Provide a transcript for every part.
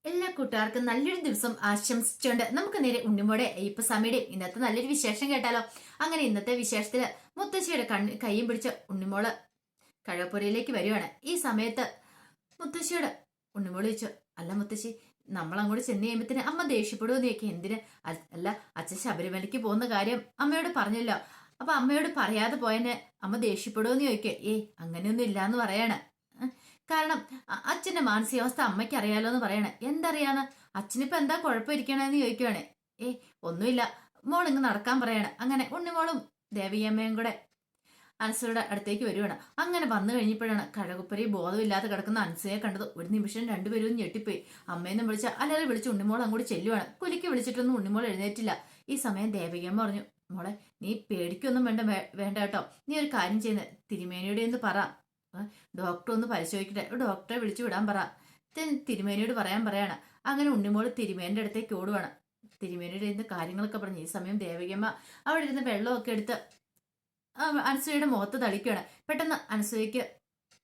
എല്ലാ കൂട്ടുകാർക്കും നല്ലൊരു ദിവസം ആശംസിച്ചുകൊണ്ട് നമുക്ക് നേരെ ഉണ്ണിമോടെ ഇപ്പൊ സമയുടെ ഇന്നത്തെ നല്ലൊരു വിശേഷം കേട്ടാലോ. അങ്ങനെ ഇന്നത്തെ വിശേഷത്തില് മുത്തശ്ശിയുടെ കൈയും പിടിച്ച ഉണ്ണിമോള് കഴപ്പുരയിലേക്ക് വരുവാണ്. ഈ സമയത്ത് മുത്തശ്ശിയോട് ഉണ്ണിമോള് ചോദിച്ചു, അല്ല മുത്തശ്ശി, നമ്മൾ അങ്ങോട്ട് ചെന്ന് കഴിയുമ്പത്തിന് അമ്മ ദേഷ്യപ്പെടുമെന്ന് ചോദിക്കുക. എന്തിന്? അല്ല, അച്ഛൻ ശബരിമലയ്ക്ക് പോകുന്ന കാര്യം അമ്മയോട് പറഞ്ഞല്ലോ, അപ്പൊ അമ്മയോട് പറയാതെ പോയന്നെ അമ്മ ദേഷ്യപ്പെടുമെന്ന് ചോദിക്കുക. അങ്ങനെയൊന്നും ഇല്ലാന്ന് പറയാണ്. കാരണം അച്ഛന്റെ മാനസികാവസ്ഥ അമ്മയ്ക്ക് അറിയാലോ എന്ന് പറയണേ. എന്തറിയാന്ന്? അച്ഛനിപ്പോ എന്താ കുഴപ്പമിരിക്കണെന്ന് ചോദിക്കുവാണേ. ഒന്നുമില്ല, മോൾ ഇങ്ങ് നടക്കാൻ പറയാണ്. അങ്ങനെ ഉണ്ണിമോളും ദേവിയമ്മയും കൂടെ അനസയുടെ അടുത്തേക്ക് വരുവാണ്. അങ്ങനെ വന്നു കഴിഞ്ഞപ്പോഴാണ് കഴകുപ്പരി ബോധമില്ലാതെ കിടക്കുന്ന അനസയെ കണ്ടത്. ഒരു നിമിഷം രണ്ടുപേരും ഞെട്ടിപ്പോയി. അമ്മയെന്നും വിളിച്ച അല്ലാതെ വിളിച്ച് ഉണ്ണിമോൾ അങ്ങോട്ട് ചെല്ലുവാണ്. കുലിക്ക് വിളിച്ചിട്ടൊന്നും ഉണ്ണിമോൾ എഴുന്നേറ്റില്ല. ഈ സമയം ദേവികമ്മ പറഞ്ഞു, മോളെ നീ പേടിക്കൊന്നും വേണ്ട കേട്ടോ. നീ ഒരു കാര്യം ചെയ്യുന്നത് തിരുമേനിയുടെ ഒന്ന് പറ, ഡോക്ടർ ഒന്ന് പരിശോധിക്കട്ടെ, ഡോക്ടറെ വിളിച്ചു വിടാൻ പറ, തിരുമേനിയോട് പറയാണ്. അങ്ങനെ ഉണ്ണിമോള് തിരുമേനിയുടെ അടുത്തേക്ക് ഓടുവാണ്. തിരുമേനിയുടെ ഇരുന്ന് കാര്യങ്ങളൊക്കെ പറഞ്ഞു. ഈ സമയം ദേവികമ്മ അവിടെ ഇരുന്ന് വെള്ളമൊക്കെ എടുത്ത് അനസൂയയുടെ മുഖത്ത് തളിക്കുകയാണ്. പെട്ടെന്ന് അനസൂയക്ക്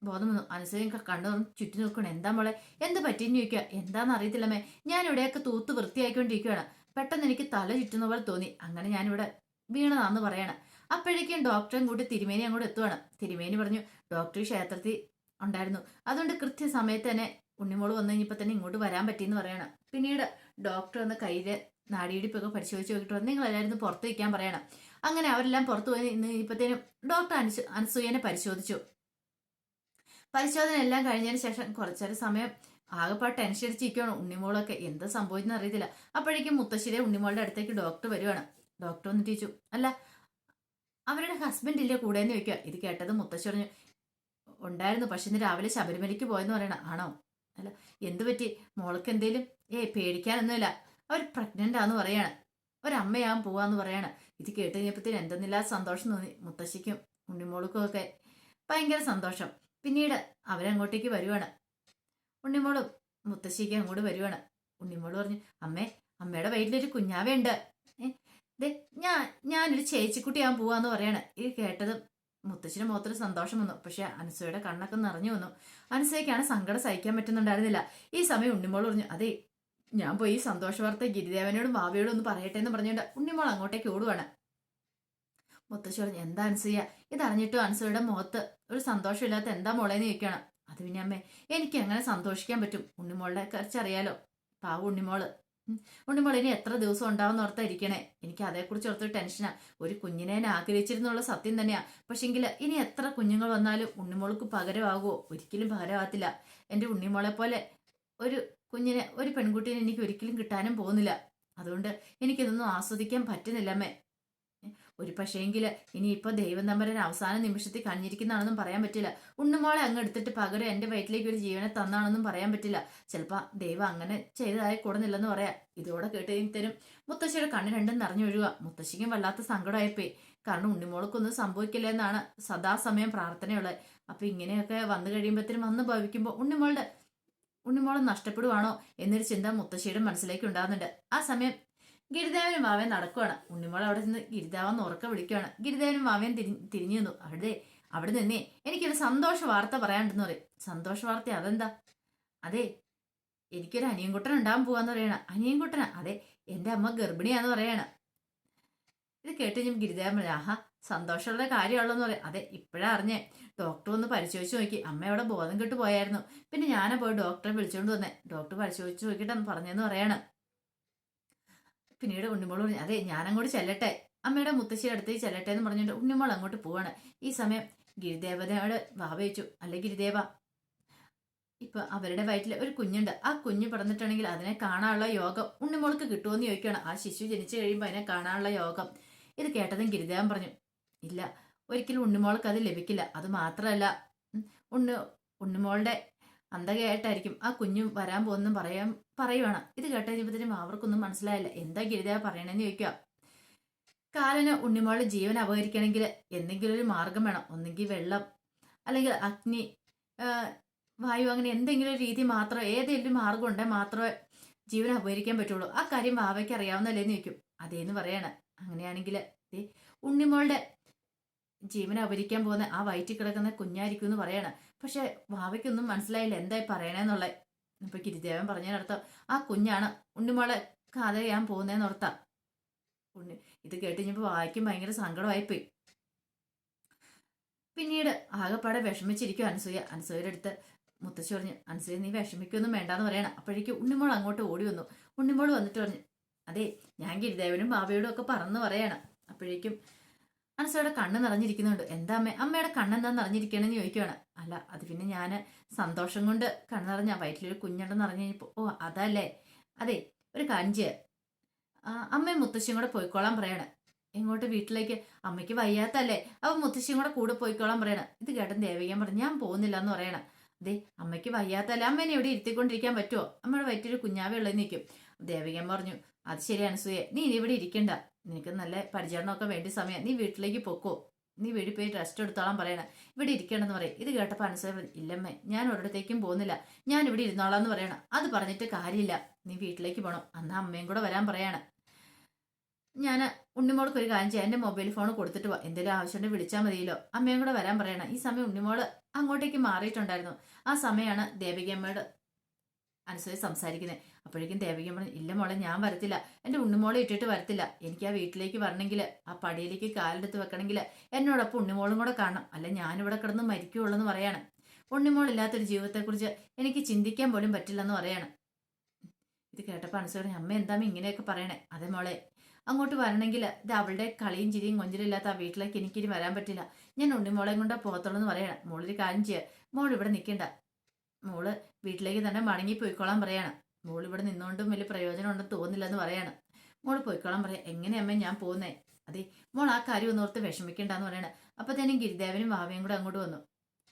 ബോധം വന്നു. അനസൂയ കണ്ടു ചുറ്റി നോക്കണം. എന്താ മോളെ, എന്ത് പറ്റിയെന്ന് ചോദിക്കുക. എന്താന്ന് അറിയത്തില്ലമ്മേ, ഞാൻ ഇവിടെയൊക്കെ തൂത്ത് വൃത്തിയായിക്കൊണ്ടിരിക്കുകയാണ്. പെട്ടെന്ന് എനിക്ക് തല ചുറ്റുന്ന പോലെ തോന്നി, അങ്ങനെ ഞാനിവിടെ വീണതാന്ന് പറയാണ്. അപ്പോഴേക്കും ഡോക്ടറും കൂട്ടി തിരുമേനി അങ്ങോട്ട് എത്തുവാണ്. തിരുമേനി പറഞ്ഞു, ഡോക്ടർ ക്ഷേത്രത്തിൽ ഉണ്ടായിരുന്നു, അതുകൊണ്ട് കൃത്യസമയത്ത് തന്നെ ഉണ്ണിമോള് വന്നു കഴിഞ്ഞപ്പോൾ തന്നെ ഇങ്ങോട്ട് വരാൻ പറ്റിയെന്ന് പറയണം. പിന്നീട് ഡോക്ടർ വന്ന് കയ്യില് നാടിയിടിപ്പൊക്കെ പരിശോധിച്ച് നോക്കിയിട്ട് നിങ്ങൾ എല്ലാവരും പുറത്ത് വയ്ക്കാൻ പറയണം. അങ്ങനെ അവരെല്ലാം പുറത്തു പോയി ഇന്ന് ഇപ്പത്തേനും ഡോക്ടർ അനസൂയനെ പരിശോധിച്ചു. പരിശോധന എല്ലാം കഴിഞ്ഞതിന് ശേഷം കുറച്ചൊരു സമയം ആകെപ്പാട് ടെൻഷൻ അടിച്ചിരിക്കുകയാണ് ഉണ്ണിമോളൊക്കെ. എന്ത് സംഭവിച്ചെന്ന് അറിയത്തില്ല. അപ്പോഴേക്കും മുത്തശ്ശിയുടെ ഉണ്ണിമോളുടെ അടുത്തേക്ക് ഡോക്ടർ വരുവാണ്. ഡോക്ടർ വന്നിട്ട് ചോദിച്ചു, അല്ല അവരുടെ ഹസ്ബൻഡ് ഇല്ലേ കൂടെ എന്ന് ചോദിക്കുക. ഇത് കേട്ടത് മുത്തശ്ശി പറഞ്ഞു, ഉണ്ടായിരുന്നു, പക്ഷെ ഇന്ന് രാവിലെ ശബരിമലയ്ക്ക് പോയെന്ന് പറയണം. ആണോ? അല്ല, എന്തു പറ്റി? മോൾക്ക് എന്തേലും? പേടിക്കാനൊന്നുമില്ല, അവർ പ്രഗ്നന്റ് ആന്ന് പറയാണ്, ഒരമ്മയാകാൻ പോവാന്ന് പറയാണ്. ഇത് കേട്ട് കഴിഞ്ഞപ്പോഴത്തേന് എന്തെന്നില്ലാത്ത സന്തോഷം തോന്നി മുത്തശ്ശിക്കും ഉണ്ണിമോൾക്കും ഒക്കെ. ഭയങ്കര സന്തോഷം. പിന്നീട് അവരങ്ങോട്ടേക്ക് വരുവാണ്. ഉണ്ണിമോളും മുത്തശ്ശിക്ക് അങ്ങോട്ട് വരുവാണ്. ഉണ്ണിമോള് പറഞ്ഞു, അമ്മയുടെ വയറ്റിലൊരു കുഞ്ഞാവയുണ്ട്. ഞാനൊരു ചേച്ചിക്കുട്ടിയാൻ പോവാന്ന് പറയാണ്. ഇത് കേട്ടത് മുത്തശ്ശിയുടെ മുഖത്തൊരു സന്തോഷം വന്നു. പക്ഷെ അനസൂയയുടെ കണ്ണൊക്കെ നിറഞ്ഞു വന്നു. അനസൂയക്കാണ് സങ്കടം സഹിക്കാൻ പറ്റുന്നുണ്ടായിരുന്നില്ല. ഈ സമയം ഉണ്ണിമോൾ പറഞ്ഞു, അതെ ഞാൻ പോയി ഈ സന്തോഷ വാർത്ത ഗിരിദേവനോടും ഭാവിയോടും ഒന്ന് പറയട്ടെ എന്ന് പറഞ്ഞുകൊണ്ട് ഉണ്ണിമോൾ അങ്ങോട്ടേക്ക് ഓടുവാണ്. മുത്തശ്ശി പറഞ്ഞു, എന്താ അനസൂയ? ഇതറിഞ്ഞിട്ടും അനസൂയയുടെ മുഖത്ത് ഒരു സന്തോഷമില്ലാത്ത എന്താ മോളേന്ന് ചോദിക്കണം. അത് പിന്നെ അമ്മേ, എനിക്ക് എങ്ങനെ സന്തോഷിക്കാൻ പറ്റും? ഉണ്ണിമോളുടെ കുറിച്ചറിയാലോ, പാവ ഉണ്ണിമോള്. ഉണ്ണിമോൾ ഇനി എത്ര ദിവസം ഉണ്ടാവുന്ന ഓർത്തായിരിക്കണേ. എനിക്ക് അതേക്കുറിച്ച് ഓർത്തൊരു ടെൻഷനാ. ഒരു കുഞ്ഞിനെ ഞാൻ ആഗ്രഹിച്ചിരുന്നുള്ള സത്യം തന്നെയാ. പക്ഷെങ്കിൽ ഇനി എത്ര കുഞ്ഞുങ്ങൾ വന്നാലും ഉണ്ണിമോൾക്ക് പകരമാകുമോ? ഒരിക്കലും പകരമാകത്തില്ല. എൻ്റെ ഉണ്ണിമോളെ പോലെ ഒരു കുഞ്ഞിനെ, ഒരു പെൺകുട്ടീനെ എനിക്ക് ഒരിക്കലും കിട്ടാനും പോകുന്നില്ല. അതുകൊണ്ട് എനിക്കിതൊന്നും ആസ്വദിക്കാൻ പറ്റുന്നില്ല അമ്മേ. ഒരു പക്ഷേങ്കില് ഇനിയിപ്പോ ദൈവം തമ്പരൻ അവസാന നിമിഷത്തിൽ കഴിഞ്ഞിരിക്കുന്നതാണെന്നും പറയാൻ പറ്റില്ല. ഉണ്ണുമോളെ അങ്ങ് എടുത്തിട്ട് പകരം എന്റെ വയറ്റിലേക്ക് ഒരു ജീവനെ തന്നാണെന്നും പറയാൻ പറ്റില്ല. ചിലപ്പോ ദൈവം അങ്ങനെ ചെയ്തതായി കൂടുന്നില്ലെന്ന് പറയാം. ഇതോടെ കേട്ടുകഴിഞ്ഞാലും മുത്തശ്ശിയുടെ കണ്ണ് രണ്ടും നിറഞ്ഞൊഴുക. മുത്തശ്ശിക്കും വല്ലാത്ത സങ്കടമായിപ്പോയി. കാരണം ഉണ്ണിമോൾക്കൊന്നും സംഭവിക്കില്ല എന്നാണ് സദാസമയം പ്രാർത്ഥനയുള്ളത്. അപ്പൊ ഇങ്ങനെയൊക്കെ വന്നു കഴിയുമ്പോഴത്തേനും വന്ന് ഭവിക്കുമ്പോൾ ഉണ്ണിമോളെ നഷ്ടപ്പെടുവാണോ എന്നൊരു ചിന്ത മുത്തശ്ശിയുടെ മനസ്സിലേക്ക് ഉണ്ടാകുന്നുണ്ട്. ആ സമയം ഗിരിദേവനും മാവൻ നടക്കുവാണ്. ഉണ്ണിമോൾ അവിടെ നിന്ന് ഗിരിദേവൻ ഉറക്ക വിളിക്കുകയാണ്. ഗിരിദേവനും മാവൻ തിരിഞ്ഞു നിന്നു. അവിടെ നിന്നേ എനിക്കൊരു സന്തോഷ വാർത്ത പറയാണ്ടെന്ന് പറയും. സന്തോഷ വാർത്ത? അതെന്താ? അതെ, എനിക്കൊരു അനിയൻകുട്ടൻ ഉണ്ടാകാൻ പോവാന്ന് പറയണ. അനിയൻകുട്ടനാ? അതെ, എന്റെ അമ്മ ഗർഭിണിയാന്ന് പറയാണ്. ഇത് കേട്ട് ഞാൻ ഗിരിദേവൻ പറയാം, ആഹാ, സന്തോഷമുള്ള കാര്യമുള്ളതെന്ന് പറയാം. അതെ, ഇപ്പോഴാ അറിഞ്ഞേ. ഡോക്ടർ ഒന്ന് പരിശോധിച്ച് നോക്കി, അമ്മ അവിടെ ബോധം കെട്ട് പോയായിരുന്നു. പിന്നെ ഞാനാ പോയി ഡോക്ടറെ വിളിച്ചുകൊണ്ട് വന്നേ. ഡോക്ടർ പരിശോധിച്ച് നോക്കിയിട്ട് പറഞ്ഞെന്ന് പറയാണ്. പിന്നീട് ഉണ്ണിമോൾ പറഞ്ഞു, അതെ ഞാനങ്ങോട്ട് ചെല്ലട്ടെ, അമ്മയുടെ മുത്തശ്ശിയുടെ അടുത്തേക്ക് ചെല്ലട്ടെ എന്ന് പറഞ്ഞുകൊണ്ട് ഉണ്ണിമോൾ അങ്ങോട്ട് പോവാണ്. ഈ സമയം ഗിരിദേവതയോട് ഭാവിച്ചു, അല്ലെ ഗിരിദേവ, ഇപ്പൊ അവരുടെ വയറ്റിൽ ഒരു കുഞ്ഞുണ്ട്. ആ കുഞ്ഞ് പിറന്നിട്ടുണ്ടെങ്കിൽ അതിനെ കാണാനുള്ള യോഗം ഉണ്ണിമോൾക്ക് കിട്ടുമെന്ന് ചോദിക്കുകയാണ്. ആ ശിശു ജനിച്ചു കഴിയുമ്പോൾ അതിനെ കാണാനുള്ള യോഗം. ഇത് കേട്ടതും ഗിരിദേവൻ പറഞ്ഞു, ഇല്ല, ഒരിക്കലും ഉണ്ണിമോൾക്ക് അത് ലഭിക്കില്ല. അത് മാത്രമല്ല, ഉണ്ണി ഉണ്ണിമോളുടെ അന്ധകയായിട്ടായിരിക്കും ആ കുഞ്ഞു വരാൻ പോകുന്നു പറയുവാണ്. ഇത് കേട്ട കഴിഞ്ഞപ്പോഴത്തേനും അവർക്കൊന്നും മനസ്സിലായില്ല. എന്താ ഗിരിദേവ പറയണെന്ന് ചോദിക്കുക. കാലന് ഉണ്ണിമോളുടെ ജീവൻ അപഹരിക്കണമെങ്കിൽ എന്തെങ്കിലും ഒരു മാർഗം വേണം. ഒന്നെങ്കിൽ വെള്ളം, അല്ലെങ്കിൽ അഗ്നി, വായു, അങ്ങനെ എന്തെങ്കിലും ഒരു രീതി മാത്രം, ഏതെങ്കിലും മാർഗം ഉണ്ടെങ്കിൽ മാത്രമേ ജീവൻ അപഹരിക്കാൻ പറ്റുള്ളൂ. ആ കാര്യം വാവയ്ക്ക് അറിയാവുന്നല്ലേന്ന് ചോദിക്കും. അതേന്ന് പറയാണ്. അങ്ങനെയാണെങ്കിൽ ഉണ്ണിമോളുടെ ജീവൻ അപഹരിക്കാൻ പോകുന്ന ആ വയറ്റിൽ കിടക്കുന്ന കുഞ്ഞായിരിക്കും എന്ന് പറയാണ്. പക്ഷെ വാവയ്ക്കൊന്നും മനസ്സിലായില്ല എന്തായി പറയണേന്നുള്ളത്. ഇപ്പൊ ഗിരിദേവൻ പറഞ്ഞതിനർത്ഥം ആ കുഞ്ഞാണ് ഉണ്ണിമോളെ കഥ ചെയ്യാൻ പോകുന്നതെന്ന് ഓർത്താ. ഉണ്ണി ഇത് കേട്ട് കഴിഞ്ഞപ്പോ വായിക്കും ഭയങ്കര സങ്കടമായിപ്പോയി. പിന്നീട് ആകെപ്പാടെ വിഷമിച്ചിരിക്കും അനസൂയ. അനസൂയയുടെ അടുത്ത് മുത്തശ്ശി പറഞ്ഞു, അനസൂയ നീ വിഷമിക്കൊന്നും വേണ്ടാന്ന് പറയണം. അപ്പോഴേക്കും ഉണ്ണിമോൾ അങ്ങോട്ട് ഓടി വന്നു. ഉണ്ണിമോൾ വന്നിട്ട് പറഞ്ഞു, അതെ ഞാൻ ഗിരിദേവനും ബാബയോടും ഒക്കെ പറന്ന് പറയണം. അപ്പോഴേക്കും അനസൂയയുടെ കണ്ണ് നിറഞ്ഞിരിക്കുന്നുണ്ട്. എന്താ അമ്മയുടെ കണ്ണെന്താ നിറഞ്ഞിരിക്കണെന്ന് ചോദിക്കുവാണ്. അല്ല അത് പിന്നെ ഞാൻ സന്തോഷം കൊണ്ട് കണ്ണ് നിറഞ്ഞ വയറ്റിലൊരു കുഞ്ഞുണ്ടെന്ന് അറിഞ്ഞു കഴിഞ്ഞപ്പോ, ഓ അതല്ലേ. അതെ ഒരു കാര്യം ചെയ്യാ, അമ്മയും മുത്തശ്ശിയും കൂടെ പോയിക്കോളാൻ പറയണം. എങ്ങോട്ട്? വീട്ടിലേക്ക്. അമ്മയ്ക്ക് വയ്യാത്തല്ലേ, അവ മുത്തശ്ശിയും കൂടെ കൂടെ പോയിക്കോളാൻ പറയണം. ഇത് കേട്ടൻ ദേവികൻ പറഞ്ഞു, ഞാൻ പോകുന്നില്ല എന്ന് പറയണം. അതെ അമ്മയ്ക്ക് വയ്യാത്തല്ലേ, അമ്മേനെ എവിടെ ഇരുത്തിക്കൊണ്ടിരിക്കാൻ പറ്റുമോ? അമ്മയുടെ വയറ്റൊരു കുഞ്ഞാവേ ഉള്ളതെന്ന് നിൽക്കും. ദേവികൻ പറഞ്ഞു, അത് ശരിയാണ് സൂയെ, നീ ഇനി ഇവിടെ ഇരിക്കണ്ട, നിനക്ക് നല്ല പരിചരണമൊക്കെ വേണ്ടി സമയം, നീ വീട്ടിലേക്ക് പൊക്കോ, നീ വീട്ടിൽ പോയി റെസ്റ്റ് എടുത്തോളാൻ പറയണം, ഇവിടെ ഇരിക്കണമെന്ന് പറയും. ഇത് കേട്ടപ്പോൾ അനസൂയ പറഞ്ഞു, ഇല്ലമ്മേ ഞാൻ ഒരിടത്തേക്കും പോകുന്നില്ല, ഞാൻ ഇവിടെ ഇരുന്നോളാം എന്ന് പറയണം. അത് പറഞ്ഞിട്ട് കാര്യമില്ല, നീ വീട്ടിലേക്ക് പോകണം, അന്നാ അമ്മയും കൂടെ വരാൻ പറയാണ്. ഞാൻ ഉണ്ണിമോൾക്ക് ഒരു കാര്യം ചെയ്യാം, എൻ്റെ മൊബൈൽ ഫോൺ കൊടുത്തിട്ട് പോവാം, എന്തെങ്കിലും ആവശ്യമുണ്ടെങ്കിൽ വിളിച്ചാൽ മതിയല്ലോ, അമ്മയും കൂടെ വരാൻ പറയണം. ഈ സമയം ഉണ്ണിമോള് അങ്ങോട്ടേക്ക് മാറിയിട്ടുണ്ടായിരുന്നു. ആ സമയമാണ് ദേവികമ്മയോട് അനസൂയ സംസാരിക്കുന്നത്. അപ്പോഴേക്കും ദേവികൻ പറഞ്ഞു, ഇല്ല മോളെ ഞാൻ വരത്തില്ല, എൻ്റെ ഉണ്ണിമോളെ ഇട്ടിട്ട് വരത്തില്ല, എനിക്ക് ആ വീട്ടിലേക്ക് വരണമെങ്കിൽ, ആ പടിയിലേക്ക് കാലെടുത്ത് വെക്കണമെങ്കിൽ എന്നോടൊപ്പം ഉണ്ണിമോളും കൂടെ കാണണം, അല്ല ഞാനിവിടെ കിടന്ന് മരിക്കുള്ളൂ എന്ന് പറയാണ്. ഉണ്ണിമോളില്ലാത്തൊരു ജീവിതത്തെക്കുറിച്ച് എനിക്ക് ചിന്തിക്കാൻ പോലും പറ്റില്ലെന്ന് പറയാണ്. ഇത് കേട്ടപ്പോൾ അനസൂയ പറഞ്ഞു, അമ്മ എന്താ ഇങ്ങനെയൊക്കെ പറയണേ? അതെ മോളെ, അങ്ങോട്ട് വരണമെങ്കിൽ ഇത് അവളുടെ കളിയും ചിരിയും കൊഞ്ചിലില്ലാത്ത ആ വീട്ടിലേക്ക് എനിക്കിനി വരാൻ പറ്റില്ല, ഞാൻ ഉണ്ണിമോളെയും കൊണ്ട് പോകത്തുള്ളൂ എന്ന് പറയണം. മോളൊരു കാര്യം ചെയ്യുക, മോൾ ഇവിടെ നിൽക്കണ്ട, മോള് വീട്ടിലേക്ക് തന്നെ മടങ്ങി പോയിക്കോളാൻ പറയാണ്. മോൾ ഇവിടെ നിന്നുകൊണ്ടും വലിയ പ്രയോജനം ഉണ്ടെന്ന് തോന്നില്ലെന്ന് പറയാണ്. മോള് പോയിക്കോളാൻ പറയാം. എങ്ങനെയമ്മ ഞാൻ പോകുന്നേ? അതെ മോൾ ആ കാര്യം ഒന്നോർത്ത് വിഷമിക്കണ്ടെന്ന് പറയണം. അപ്പൊ തന്നെ ഗിരിദേവനും ഭാവയും കൂടെ അങ്ങോട്ട് വന്നു.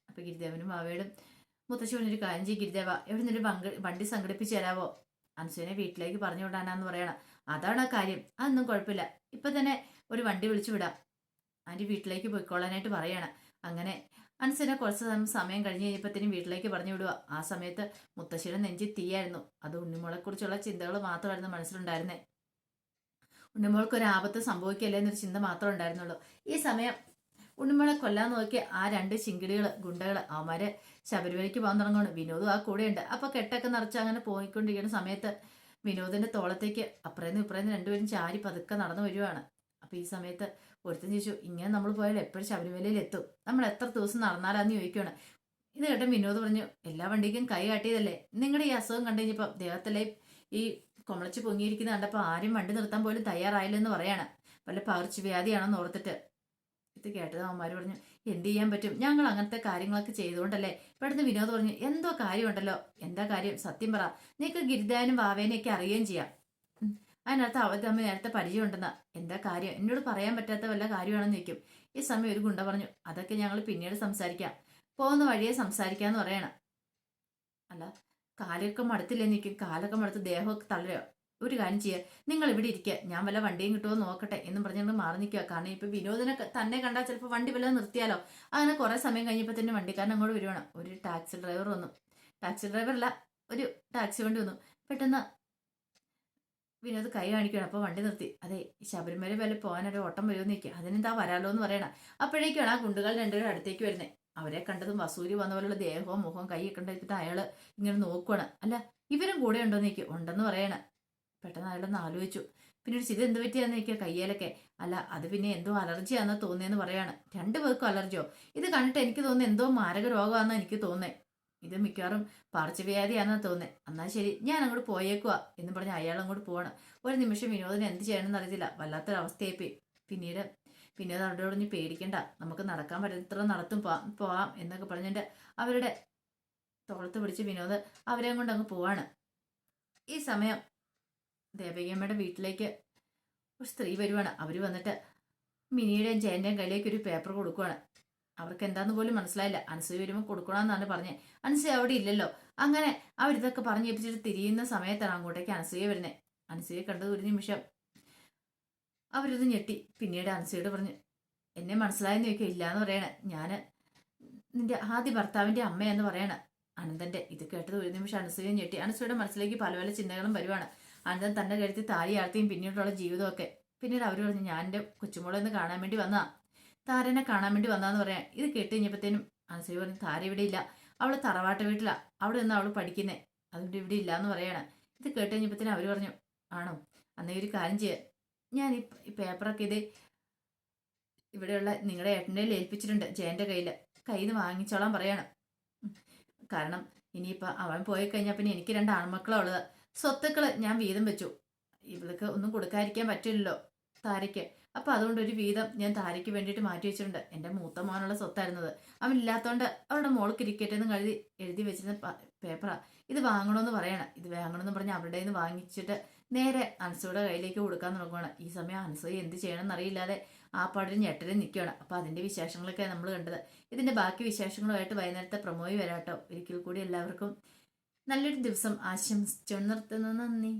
അപ്പൊ ഗിരിദേവനും ഭാവയോടും മുത്തശ്ശി പറഞ്ഞൊരു കാര്യം ചെയ്യും, ഗിരിദേവ എവിടെ നിന്നൊരു വണ്ടി സംഘടിപ്പിച്ച് തരാവോ, അനസൂയനെ വീട്ടിലേക്ക് പറഞ്ഞു വിടാനാന്ന് പറയണം. അതാണ് ആ കാര്യം, അതൊന്നും കുഴപ്പമില്ല, ഇപ്പൊ തന്നെ ഒരു വണ്ടി വിളിച്ചു വിടാം, ആന്റി വീട്ടിലേക്ക് പോയിക്കോളാനായിട്ട് പറയാണ്. അങ്ങനെ അനസൂയനെ കുറച്ച് സമയം കഴിഞ്ഞ് കഴിഞ്ഞപ്പോഴത്തേനും വീട്ടിലേക്ക് പറഞ്ഞു വിടുക. ആ സമയത്ത് മുത്തശ്ശിയുടെ നെഞ്ചി തീയായിരുന്നു. അത് ഉണ്ണിമോളെ കുറിച്ചുള്ള ചിന്തകൾ മാത്രമായിരുന്നു മനസ്സിലുണ്ടായിരുന്നേ. ഉണ്ണിമോൾക്ക് ഒരു ആപത്ത് സംഭവിക്കല്ലേ എന്നൊരു ചിന്ത മാത്രമേ ഉണ്ടായിരുന്നുള്ളൂ. ഈ സമയം ഉണ്ണിമോളെ കൊല്ലാൻ നോക്കിയ ആ രണ്ട് ചിങ്കിടികൾ ഗുണ്ടകൾ അവന്മാര് ശബരിമലയ്ക്ക് പോകാൻ തുടങ്ങുന്നു. വിനോദും ആ കൂടെയുണ്ട്. അപ്പൊ കെട്ടൊക്കെ നിറച്ച് അങ്ങനെ പോയിക്കൊണ്ടിരിക്കുന്ന സമയത്ത് വിനോദിന്റെ തോളത്തേക്ക് അപ്പുറേന്ന് ഇപ്പുറേന്ന് രണ്ടുപേരും ചാരി പതുക്കെ നടന്നു വരുവാണ്. അപ്പൊ ഈ സമയത്ത് ഒരുത്തൻ ചോദിച്ചു, ഇങ്ങനെ നമ്മൾ പോയാൽ എപ്പോഴും ശബരിമലയിൽ എത്തും, നമ്മൾ എത്ര ദിവസം നടന്നാലാന്ന് ചോദിക്കുകയാണ്. ഇത് കേട്ട വിനോദ് പറഞ്ഞു, എല്ലാ വണ്ടിക്കും കൈ കാട്ടിയതല്ലേ, നിങ്ങളുടെ ഈ അസുഖം കണ്ടു കഴിഞ്ഞപ്പോൾ ദേഹത്തിലെ ഈ കൊമളച്ച് പൊങ്ങിയിരിക്കുന്ന കണ്ടപ്പോൾ ആരും വണ്ടി നിർത്താൻ പോലും തയ്യാറായില്ലെന്ന് പറയാണ്. വല്ല പകർച്ചവ്യാധിയാണെന്ന് ഓർത്തിട്ട്. ഇത് കേട്ടത് അവന്മാര് പറഞ്ഞു, എന്ത് ചെയ്യാൻ പറ്റും, ഞങ്ങൾ അങ്ങനത്തെ കാര്യങ്ങളൊക്കെ ചെയ്തുകൊണ്ടല്ലേ. പെട്ടെന്ന് വിനോദ് പറഞ്ഞു, എന്തോ കാര്യമുണ്ടല്ലോ, എന്താ കാര്യം, സത്യം പറ, നീക്ക് ഗിരിദാനും വാവേനെയൊക്കെ അറിയുകയും ചെയ്യാം, അതിനകത്ത് അവ തമ്മിൽ നേരത്തെ പരിചയമുണ്ടെന്നാ, എന്താ കാര്യം, എന്നോട് പറയാൻ പറ്റാത്ത വല്ല കാര്യമാണെന്ന് നിൽക്കും. ഈ സമയം ഒരു ഗുണ്ട പറഞ്ഞു, അതൊക്കെ ഞങ്ങൾ പിന്നീട് സംസാരിക്കാം, പോകുന്ന വഴിയെ സംസാരിക്കാന്ന് പറയണം. അല്ല കാലൊക്കെ മടുത്തില്ലേ നിൽക്കും, കാലൊക്കെ മടുത്ത് ദേഹമൊക്കെ തളരുക, ഒരു കാര്യം ചെയ്യുക, നിങ്ങൾ ഇവിടെ ഇരിക്കുക, ഞാൻ വല്ല വണ്ടിയും കിട്ടുമോ നോക്കട്ടെ എന്നും പറഞ്ഞുകൊണ്ട് മാറി നിൽക്കുക. കാരണം ഇപ്പൊ വിനോദിനെ തന്നെ കണ്ടാൽ ചിലപ്പോൾ വണ്ടി വല്ലതും നിർത്തിയാലോ. അങ്ങനെ കുറെ സമയം കഴിഞ്ഞപ്പോൾ തന്നെ വണ്ടിക്കാരൻ അങ്ങോട്ട് വരുവാണ്. ഒരു ടാക്സി ഡ്രൈവർ വന്നു, ടാക്സി ഡ്രൈവറല്ല, ഒരു ടാക്സി വണ്ടി വന്നു. പെട്ടെന്ന് വിനോദ് കൈ കാണിക്കണം. അപ്പോൾ വണ്ടി നിർത്തി. അതെ ശബരിമല വല്ല പോകാനൊരു ഓട്ടം വരുമെന്ന് നിൽക്കുക, അതിനെന്താ വരാലോ എന്ന് പറയണം. അപ്പോഴേക്കാണ് ആ ഗുണ്ടുകൾ രണ്ടുപേരും അടുത്തേക്ക് വരുന്നത്. അവരെ കണ്ടതും വസൂരി വന്ന പോലുള്ള ദേഹവും മുഖവും കൈയൊക്കെ ഉണ്ടായിട്ട് അയാള് ഇങ്ങനെ നോക്കുവാണ്. അല്ല ഇവരും കൂടെ ഉണ്ടോ എന്ന് നിൽക്കും, ഉണ്ടെന്ന് പറയണ. പെട്ടെന്ന് അയാളൊന്ന് ആലോചിച്ചു. പിന്നെ ഒരു ചിത എന്ത് പറ്റിയാന്ന് നിൽക്കുക കയ്യേലൊക്കെ. അല്ല അത് പിന്നെ എന്തോ അലർജിയാണെന്ന് തോന്നിയെന്ന് പറയാണ്. രണ്ടുപേർക്കും അലർജിയോ? ഇത് കണ്ടിട്ട് എനിക്ക് തോന്നുന്നു എന്തോ മാരക രോഗമാണെന്ന് എനിക്ക് തോന്നേ, ഇത് മിക്കവാറും പകർച്ചവ്യാധിയാണെന്ന് തോന്നേ. എന്നാൽ ശരി ഞാൻ അങ്ങോട്ട് പോയേക്കുക എന്ന് പറഞ്ഞ് അയാൾ അങ്ങോട്ട് പോവാണ്. ഒരു നിമിഷം വിനോദിനെ എന്ത് ചെയ്യണമെന്ന് അറിയത്തില്ല, വല്ലാത്തൊരവസ്ഥയായിപ്പോയി. പിന്നീട് വിനോദ് അവരോട് പറഞ്ഞ് പേടിക്കണ്ട, നമുക്ക് നടക്കാൻ പറ്റുന്ന നടത്തും പോവാം എന്നൊക്കെ പറഞ്ഞിട്ട് അവരുടെ തോളത്ത് പിടിച്ച് വിനോദ് അവരെ കൊണ്ട് അങ്ങ് പോവാണ്. ഈ സമയം ദേവകിയമ്മയുടെ വീട്ടിലേക്ക് ഒരു സ്ത്രീ വരുവാണ്. അവർ വന്നിട്ട് മിനിയുടെയും ജയന്റെയും കയ്യിലേക്ക് ഒരു പേപ്പർ കൊടുക്കുവാണ്. അവർക്ക് എന്താന്ന് പോലും മനസ്സിലായില്ല. അനസൂയ വരുമ്പോൾ കൊടുക്കണമെന്നാണ് പറഞ്ഞത്. അനസൂയ അവിടെ ഇല്ലല്ലോ. അങ്ങനെ അവരിതൊക്കെ പറഞ്ഞു ഏൽപ്പിച്ചിട്ട് തിരിയുന്ന സമയത്താണ് അങ്ങോട്ടേക്ക് അനസൂയ വരുന്നത്. അനസൂയെ കണ്ടത് ഒരു നിമിഷം അവരിത് ഞെട്ടി. പിന്നീട് അനസൂയോട് പറഞ്ഞു, എന്നെ മനസ്സിലായെന്ന് ചോദിക്കുക. ഇല്ലാന്ന് പറയണേ, ഞാന് നിന്റെ ആദ്യ ഭർത്താവിന്റെ അമ്മയെന്ന് പറയണ അനന്തന്റെ. ഇത് കേട്ടത് ഒരു നിമിഷം അനസൂയ ഞെട്ടി. അനസൂയുടെ മനസ്സിലേക്ക് പല പല ചിന്തകളും വരുവാണ്. അനന്തൻ തന്റെ കരുത്തി താലിയാർത്തിയും പിന്നീടുള്ള ജീവിതമൊക്കെ. പിന്നീട് അവർ പറഞ്ഞു, ഞാൻ എൻ്റെ കൊച്ചുമോളെ ഒന്ന് കാണാൻ വേണ്ടി വന്നാ, താരനെ കാണാൻ വേണ്ടി വന്നാന്ന് പറയാം. ഇത് കേട്ട് കഴിഞ്ഞപ്പോഴത്തേനും അനസൂയ പറഞ്ഞു, താര ഇവിടെ ഇല്ല, അവള് തറവാട്ട് വീട്ടിലാ, അവിടെ നിന്ന് അവള് പഠിക്കുന്നേ. അതുകൊണ്ട് ഇവിടെ ഇല്ലാന്ന് പറയാണ്. ഇത് കേട്ട് കഴിഞ്ഞപ്പത്തിന് അവര് പറഞ്ഞു, ആണോ, അന്നേ ഒരു കാര്യം ചെയ്യാം, ഞാൻ ഈ പേപ്പറൊക്കെ ഇത് ഇവിടെയുള്ള നിങ്ങളുടെ ഏട്ടൻ്റെ ഏൽപ്പിച്ചിട്ടുണ്ട്, ജയന്റെ കയ്യിൽ നിന്ന് വാങ്ങിച്ചോളാൻ പറയാണ്. കാരണം ഇനിയിപ്പോൾ അവൻ പോയി കഴിഞ്ഞാൽ പിന്നെ എനിക്ക് 2 ആൺമക്കളാ ഉള്ളത്. സ്വത്തുക്കള് ഞാൻ വീതം വെച്ചു, ഇവൾക്ക് ഒന്നും കൊടുക്കാതിരിക്കാൻ പറ്റില്ലല്ലോ താരയ്ക്ക്. അപ്പൊ അതുകൊണ്ട് ഒരു വീതം ഞാൻ താരയ്ക്ക് വേണ്ടിയിട്ട് മാറ്റി വെച്ചിട്ടുണ്ട്. എൻ്റെ മൂത്ത മോനുള്ള സ്വത്തായിരുന്നത്, അവൻ ഇല്ലാത്തോണ്ട് അവളുടെ മോൾക്ക് ഇരിക്കട്ടെ എന്ന് എഴുതി വെച്ചിരുന്ന പേപ്പറാ. ഇത് വാങ്ങണമെന്ന് പറയണം. ഇത് വാങ്ങണമെന്ന് പറഞ്ഞ് അവരുടെ നിന്ന് വാങ്ങിച്ചിട്ട് നേരെ അൻസൂയുടെ കയ്യിലേക്ക് കൊടുക്കാൻ തുടങ്ങുകയാണ്. ഈ സമയം അൻസൂയ എന്ത് ചെയ്യണമെന്ന് അറിയില്ലാതെ ആ പാടിന് ഞെട്ടലിൽ നിൽക്കുകയാണ്. അപ്പൊ അതിന്റെ വിശേഷങ്ങളൊക്കെ നമ്മൾ കണ്ടത്. ഇതിന്റെ ബാക്കി വിശേഷങ്ങളുമായിട്ട് വൈകുന്നേരത്തെ പ്രൊമോയി വരാട്ടോ. ഒരിക്കൽ കൂടി എല്ലാവർക്കും നല്ലൊരു ദിവസം ആശംസിച്ചു നിർത്തുന്നു. നന്ദി.